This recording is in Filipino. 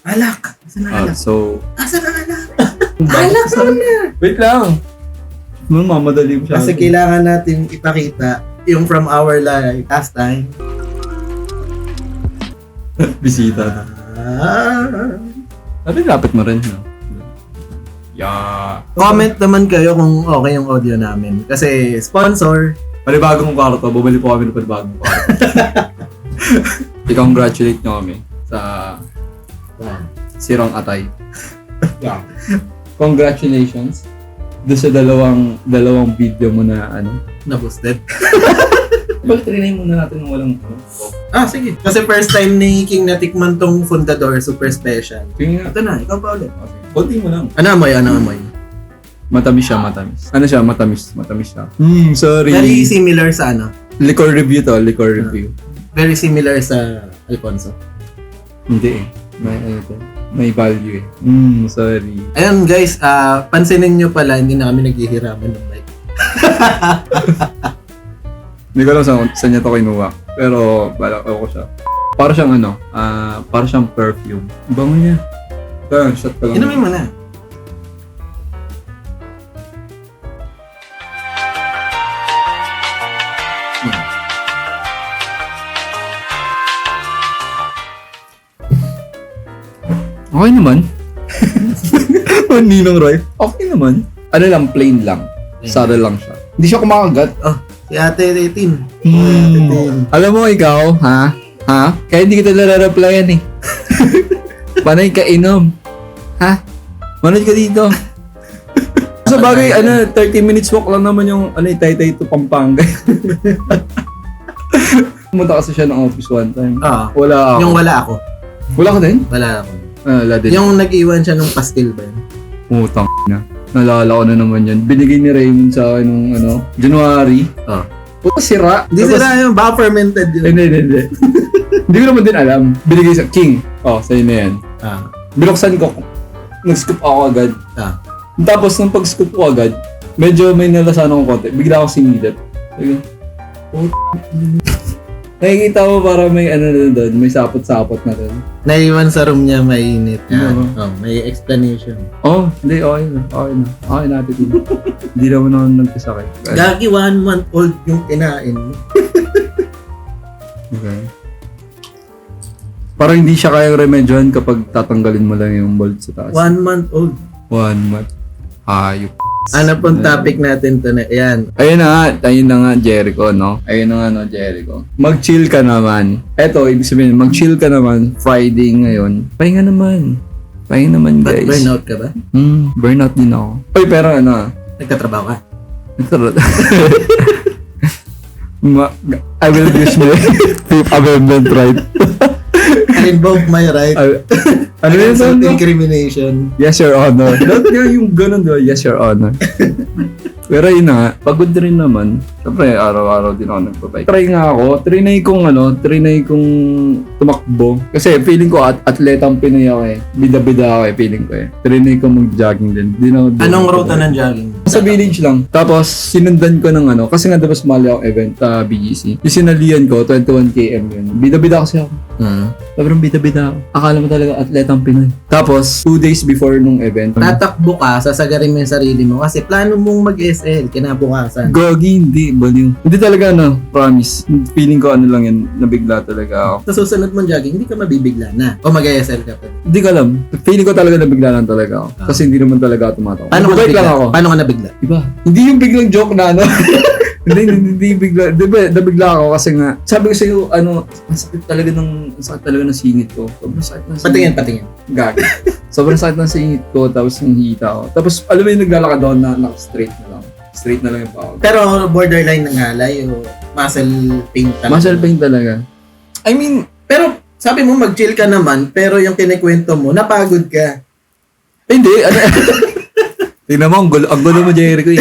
Alak! Asan ang alak? So, Asan ang alak? Alak na! wait lang. Mamadali mo siya. Kasi kailangan natin ipakita yung from our life last time. Bisita. Sabi, lapit mo rin. No? Comment naman kayo kung okay yung audio namin. Kasi sponsor. Panibagong kwarto. Bumili po kami ng panibagong kwarto. I-congratulate nyo kami sa Sirong Atay. Congratulations. Doon sa dalawang video mo na Na-boosted. Bakit trinay muna natin ng walang Sige. Kasi first time ni King natikman tong Fundador Super Special. Tingnan nga. Ito na, ikaw pa ulit. Okay. Kunti mo lang. Ano amoy? Matamis siya, matamis. Ano siya, matamis. Matamis siya. Sorry. Very similar sa Liquor review to, liquor review. Very similar sa Alfonso. Hindi eh. May value eh. Sorry. Ayun guys, pansinin nyo pala, hindi na kami naghihiraman ng mic. Hindi ko alam saan niya to kinuha. Pero, balak ako siya. Para siyang para siyang perfume. Bango niya. Ito, shot ka lang. Inumin mo na. Okay naman. Ninong Roy. Okay naman. Ano lang, plain lang. Subtle lang siya. Hindi siya kumakagat. Si Ate Tin. Alam mo ikaw, ha? Kaya hindi kita nare-replyan eh. Panay ka inom. Ha? Manood ka dito. Sa bagay, 30 minutes walk lang naman yung Taytay to Pampanga. Pumunta kasi siya ng office one time. Wala ako. Yung wala ako. Wala ka din? Wala ako. Wala din. Yung nag-iwan siya ng pastil ba yun? Utang na. Nalala ko na naman yun. Binigay ni Raymond sa akin nung January. Puta sira. Hindi sira yun. Baka fermented yun. Hindi. Hindi ko naman din alam. Binigay sa King. Sa'yo na yan. Binuksan ko. Nag-scoop ako agad. Tapos nung pag-scoop ko agad, medyo may nalasan akong konti. Bigla ako sinilip. Nakikita mo para may na doon, may sapot-sapot na doon. Naiwan sa room niya, mainit. May explanation. Hindi, okay na. Okay na, natin. Hindi naman ako nagkasakit. Gagi, 1 month old yung kinain mo. Okay. Parang hindi siya kayang remedyohan kapag tatanggalin mo lang yung bolt sa taas. 1 month old. 1 month. Ayop. Ano pong topic natin to na? Ayan. Ayun na nga, Jericho, no? Jericho. Mag-chill ka naman. Eto, ibig sabihin, mag-chill ka naman. Friday ngayon. Pahinga naman, guys. Burnout ka ba? Burnout din ako. Uy, pero Nagtatrabaho ka? I will use my Fifth Amendment right. I invoke my right. Ano yun? Incrimination. Yes, Your Honor. Not yung ganun doon. Yes, Your Honor. Pero yun na nga, pagod rin naman. Siyempre, araw-araw din ako nagpapay. Trinay kong tumakbo. Kasi feeling ko atletang Pinoy ako eh. Bida-bida ako eh, feeling ko eh. Trinay kong mag-jogging din. Anong ruta ng jogging? Sa village lang. Tapos, sinundan ko ng kasi nga dapat sumali ako event sa BGC. Yung sinalian ko, 21 km yun. Bida-bida kasi ako. Sobrang bida-bida ako. Akala mo talaga atletang Pinoy. Tapos, 2 days before nung event. Tatakbo ka, sasagarin mo yung sarili mo kasi plano mong mag-SL kinabukasan. Gogi, hindi. Baliw. Hindi talaga promise. Feeling ko lang yan, nabigla talaga ako. Sa susunod mong jogging, hindi ka mabibigla na. O mag-SL ka pa. Hindi ko alam. Feeling ko talaga nabigla lang talaga ako. Kasi hindi naman talaga ako tumatakbo. Paano ka nabigla? Iba. Hindi yung biglang joke na hindi bigla. Diba, nabigla ako kasi nga, sabi ko sa'yo, ang sakit talaga ng singit ko. Sobrang sakit ng singit. Patingin. Gag. Sobrang sakit ng singit ko, tapos yung hita ko. Tapos, alam mo yung naglalakad ako na naka-straight na lang. Straight na lang yung pao. Pero borderline ng halay o muscle pain talaga? Muscle pain talaga. I mean, pero sabi mo mag-chill ka naman, pero yung kinikwento mo, napagod ka. Hindi. Tingnan mo, ang gulo mo, Jericho eh.